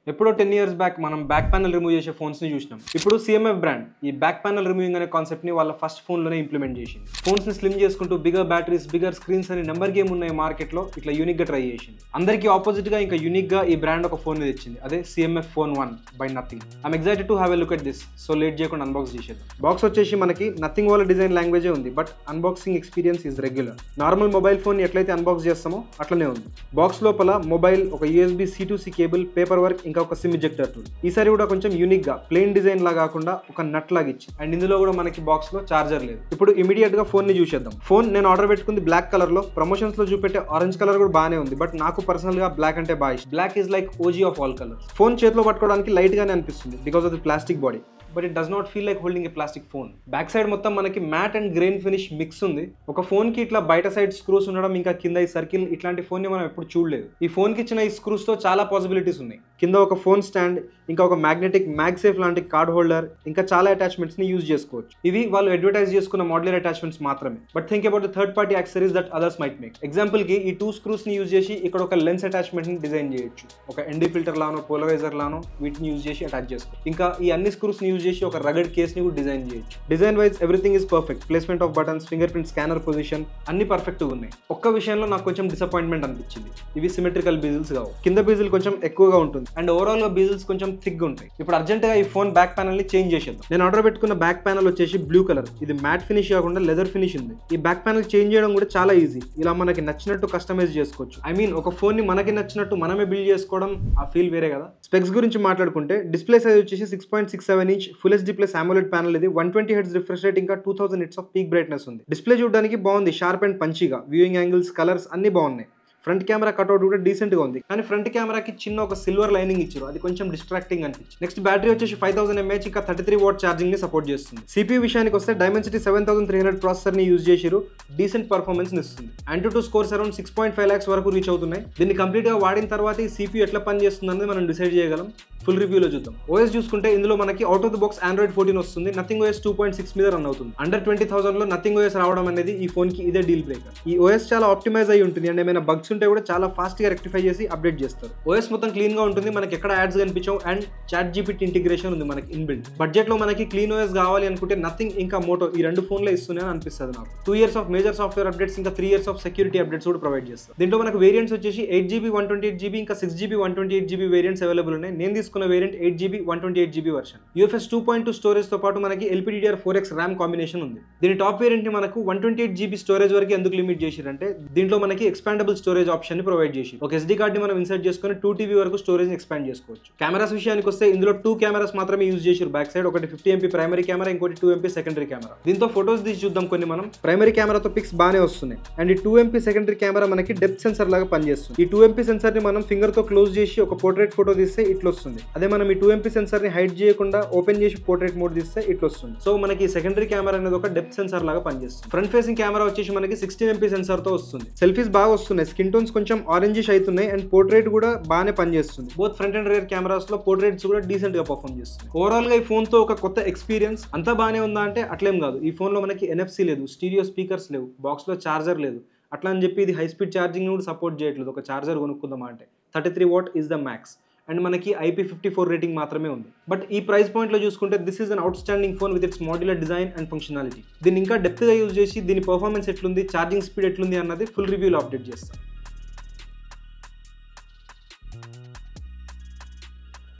ఎప్పుడో 10 years back మనం back panel remove చేసే ఫోన్స్ ని చూసినాం. ఇప్పుడు CMF బ్రాండ్ ఈ బ్యాక్ ప్యానల్ రిమూవింగ్ అనే కాన్సెప్ట్ ని వాళ్ళ ఫస్ట్ ఫోన్ లోనే ఇంప్లిమెంట్ చేసింది. ఫోన్స్ ని స్లిమ్ చేసుకుంటూ బిగర్ బ్యాటరీస్, బిగర్ స్క్రీన్స్ అని నెంబర్ గేమ్ ఉన్నాయి మార్కెట్ లో. ఇట్లా యూనిక్ గా ట్రై చేసింది. అందరికి ఆపోజిట్ గా ఇంకా యూనిక్ గా ఈ బ్రాండ్ ఒక ఫోన్ ని తెచ్చింది. అదే CMF Phone 1 by nothing. I'm excited to have a look at this. So late చేయకుండా అన్బాక్స్ చేసేద్దాం. బాక్స్ వచ్చేసి మనకి నథింగ్ వాళ్ళ డిజైన్ లాంగ్వేజే ఉంది, but unboxing experience is regular. Normal mobile phone ని ఎట్లయితే అన్బాక్స్ చేస్తామో అట్లనే ఉంది. బాక్స్ లోపల మొబైల్, ఒక USB C2C cable, paper work, ఇంకా ఒక సిమ్ ఇజెక్టర్ టూల్. ఈసారి కూడా కొంచెం యూనిక్ గా ప్లెయిన్ డిజైన్ లా కాకుండా ఒక నట్ లాగా ఇచ్చి, అండ్ ఇందులో కూడా మనకి బాక్స్ లో చార్జర్ లేదు. ఇప్పుడు ఇమీడియట్ గా ఫోన్ ని చూసేద్దాం. ఫోన్ నేను ఆర్డర్ పెట్టుకుంది బ్లాక్ కలర్ లో. ప్రమోషన్స్ లో చూపెట్టే ఆరెంజ్ కలర్ కూడా బానే ఉంది, బట్ నాకు పర్సనల్ గా బ్లాక్ అంటే బాగా ఇష్టం. Black is like OG of all colours. Phone చేతిలో పట్టుకోవడానికి లైట్ గానే అనిపిస్తుంది because of the plastic body, but it does not feel like holding a plastic phone. Back side మొత్తం మనకి matte and grain finish mix ఉంది. ఒక phone కి ఇట్లా బయట సైడ్ స్క్రూస్ ఉండడం, ఇంకా కింద ఈ సర్కిల్, ఇట్లాంటి ఫోన్ ని మనం ఎప్పుడు చూడలేదు. ఈ ఫోన్ కి ఇచ్చిన ఈ స్క్రూస్ తో చాలా పాసిబిలిటీస్ ఉన్నాయి. కింద ఒక ఫోన్ స్టాండ్, ఇంకా ఒక మ్యాగ్నెటిక్ మ్యాగ్సేఫ్ లాంటి కార్డ్ హోల్డర్, ఇంకా చాలా అటాచ్మెంట్స్ ని యూజ్ చేసుకోవచ్చు. ఇవి వాళ్ళు అడ్వర్టైజ్ చేసుకున్న మోడలర్ అటాచ్మెంట్స్ మాత్రమే. But think about the third party accessories that others might make. Example కి ఈ 2 స్క్రూస్ ని యూజ్ చేసి ఇక్కడ ఒక లెన్స్ అటాచ్మెంట్ ని డిజైన్ చేయొచ్చు. ఒక ND ఫిల్టర్ లానో, పోలరైజర్ లానో వీటిని యూజ్ చేసి అటాచ్ చేసుకోవచ్చు. ఇంకా ఈ అన్ని స్క్రూస్ ని యూజ్ చేసి ఒక రగడ్ కేస్ ని కూడా డిజైన్ చేయొచ్చు. Design wise everything is perfect. Placement of buttons, finger print scanner position అన్ని పర్ఫెక్ట్ గా ఉన్నాయి. ఒక్క విషయంలో నాకు కొంచెం డిసప్పాయింట్మెంట్ అనిపించింది. ఇవి సిమెట్రికల్ బీజిల్స్ కావు. కింద బీజిల్ కొంచెం ఎక్కువగా ఉంటుంది అండ్ ఓవరాల్ గా బీజిల్స్ కొంచెం థిక్ గా ఉంటాయి. ఇప్పుడు అర్జెంట్ గా ఈ ఫోన్ బ్యాక్ ప్యానల్ ని చేంజ్ చేసేద్దాం. నేను ఆర్డర్ పెట్టుకున్న బ్యాక్ ప్యానల్ వచ్చేసి బ్లూ కలర్. ఇది మ్యాట్ ఫినిష్ కాకుండా లెదర్ ఫినిష్ ఉంది. ఈ బ్యాక్ ప్యానల్ చేంజ్ చేయడం కూడా చాలా ఈజీ. ఇలా మనకి నచ్చినట్టు కస్టమైజ్ చేసుకోవచ్చు. ఐ మీన్ ఒక ఫోన్ ని మనకి నచ్చినట్టు మనమే బిల్డ్ చేసుకోవడం, ఆ ఫీల్ వేరే కదా. స్పెక్స్ గురించి మాట్లాడుకుంటే డిస్ప్లే సైజ్ వచ్చేసి 6.67 inch full HD plus AMOLED panel. ఇది 120 Hz రిఫ్రెష్ రేట్, ఇంకా 2000 nits ఆఫ్ పీక్ బ్రైట్నెస్ ఉంది. డిస్ప్లే చూడడానికి బాగుంది, షార్ప్ అండ్ పంచీగా. వ్యూయింగ్ యాంగిల్స్, కలర్స్ అన్ని బాగున్నాయి. ఫ్రంట్ కెమెరా కట్అవుట్ కూడా డీసెంట్ గా ఉంది, కానీ ఫ్రంట్ కెమెరాకి చిన్న ఒక సిల్వర్ లైనింగ్ ఇచ్చారు. అది కొంచెం డిస్ట్రాక్టింగ్ అనిపించింది. నెక్స్ట్ బ్యాటరీ వచ్చేసి 5000 mAh, ఇంకా 33 వాట్ ఛార్జింగ్ ని సపోర్ట్ చేస్తుంది. CPU విషయానికి వస్తే Dimensity 7300 ప్రాసెసర్ ని యూజ్ చేసిరు. డీసెంట్ పర్ఫార్మెన్స్ ఇస్తుంది. AnTuTu స్కోర్స్ అరౌండ్ 6.5 lakhs వరకు రీచ్ అవుతున్నాయి. దీన్ని కంప్లీట్ గా వాడిన తర్వాత ఈ CPU ఎట్లా పనిచేస్తుంది అనేది మనం డిసైడ్ చేయగలం. ఫుల్ రివ్యూలో చూద్దాం. OS చూసుకుంటే ఇందులో మనకి out of the box Android 14 వస్తుంది. Nothing OS 2.6 మీద రన్ అవుతుంది. అండర్ 20,000 లో Nothing OS రావడం అనేది ఈ ఫోన్ కి ఇదే డీల్ బ్రేకర్. ఈ OS చాలా ఆప్టిమైజ్ అయి ఉంటుంది అండ్ ఏమైనా బగ్స్ ఉంటే కూడా చాలా ఫాస్ట్ గా రెక్టిఫై చేసి అప్డేట్ చేస్తారు. OS మొత్తం క్లీన్ గా ఉంటుంది. మనకి ఎక్కడ యాడ్స్ కనిపించవు అండ్ ChatGPT ఇంటిగ్రేషన్ ఉంది మనకి ఇన్బిల్ట్. బడ్జెట్ లో మనకి క్లీన్ OS కావాలి అనుకుంటే Nothing ఇంకా Moto ఈ రెండు ఫోన్లే ఇస్తున్నాయని అనిపిస్తుంది నాకు. 2 years of major software updates, ఇంకా 3 years ఆఫ్ సెక్యూరిటీ అప్డేట్స్ కూడా ప్రొవైడ్ చేస్తారు. దీంట్లో మనకు వేరియంట్స్ వచ్చేసి 8GB 128GB ఇంకా 6GB 128GB వేరియంట్స్ అవైలబుల్ ఉన్నాయి. నేను తీసుకున్న variant 8GB 128GB version. UFS 2.2 storage తో పాటు మనకి LPDDR4X RAM కాంబినేషన్ ఉంది. దీని టాప్ వేరియంట్ ని మనకు 128GB స్టోరేజ్ వరకు ఎందుకు లిమిట్ చేసిరంటే దీంట్లో మనకి ఎక్స్పాండబుల్ స్టోరేజ్ ఆప్షన్ ని ప్రొవైడ్ చేసి ఒక SD కార్డ్ ని మనం ఇన్సర్ట్ చేసుకుని 2TB వరకు స్టోరేజ్ ని ఎక్స్పాండ్ చేసుకోవచ్చు. కెమెరాస్ విషయానికి వస్తే ఇందులో 2 కెమెరాస్ మాత్రమే యూజ్ చేసారు. బ్యాక్ సైడ్ ఒకటి 50MP ప్రైమరీ కెమెరా, ఇంకోటి 2MP సెకండరీ కెమెరా. దీంతో ఫోటోస్ తీసి చూద్దాం కొన్ని. మనం ప్రైమరీ కెమెరాతో పిక్స్ బానే వస్తున్నాయి అండ్ ఈ 2MP సెకండరీ కెమెరా మనకి డెప్త్ సెన్సర్ లాగా పనిచేస్తుంది. ఈ 2MP సెన్సర్ ని మనం ఫింగర్ తో క్లోజ్ చేసి ఒక పోర్ట్రేట్ ఫోటో తీస్తే ఇట్లా వస్తుంది. అదే మనం ఈ 2MP సెన్సర్ ని హైడ్ చేయకుండా ఓపెన్ చేసి పోర్ట్రేట్ మోడ్ తీస్తే ఇట్లా వస్తుంది. సో మనకి సెకండరీ కెమెరా అనేది ఒక డెప్త్ సెన్సర్ లాగా పనిచేస్తుంది. ఫ్రంట్ ఫేసింగ్ కెమెరా వచ్చేసి మనకి 16MP సెన్సర్ తో వస్తుంది. సెల్ఫీస్ బాగా వస్తున్నాయి. స్కిన్ టోన్స్ కొంచెం ఆరెంజిష్ అవుతున్నాయి అండ్ పోర్ట్రేట్ కూడా బాగానే పనిచేస్తుంది. Both front and rear cameras లో పోర్ట్రేట్స్ కూడా డీసెంట్ గా పర్ఫార్మ్ చేస్తుంది. ఓవరాల్ గా ఈ ఫోన్ తో ఒక కొత్త ఎక్స్పీరియన్స్. అంతా బాగానే ఉందా అంటే అట్లేం కాదు. ఈ ఫోన్ లో మనకి NFC లేదు, స్టీరియో స్పీకర్స్ లేవు, బాక్స్ లో చార్జర్ లేదు. అట్లా అని చెప్పి ఇది హై స్పీడ్ ఛార్జింగ్ కూడా సపోర్ట్ చేయట్లేదు. ఒక చార్జర్ కొనుక్కుందామా అంటే 33 what is the max and మనకి IP54 రేటింగ్ మాత్రమే ఉంది. బట్ ఈ ప్రైస్ పాయింట్ లో చూసుకుంటే this is an out standing phone with its modular design and functionality. దీన్ని ఇంకా డెప్త్ గా యూజ్ చేసి దీని పర్ఫార్మెన్స్ ఎట్లుంది, ఛార్జింగ్ స్పీడ్ ఎట్లుంది అన్నది ఫుల్ రివ్యూలో అప్డేట్ చేస్తాం.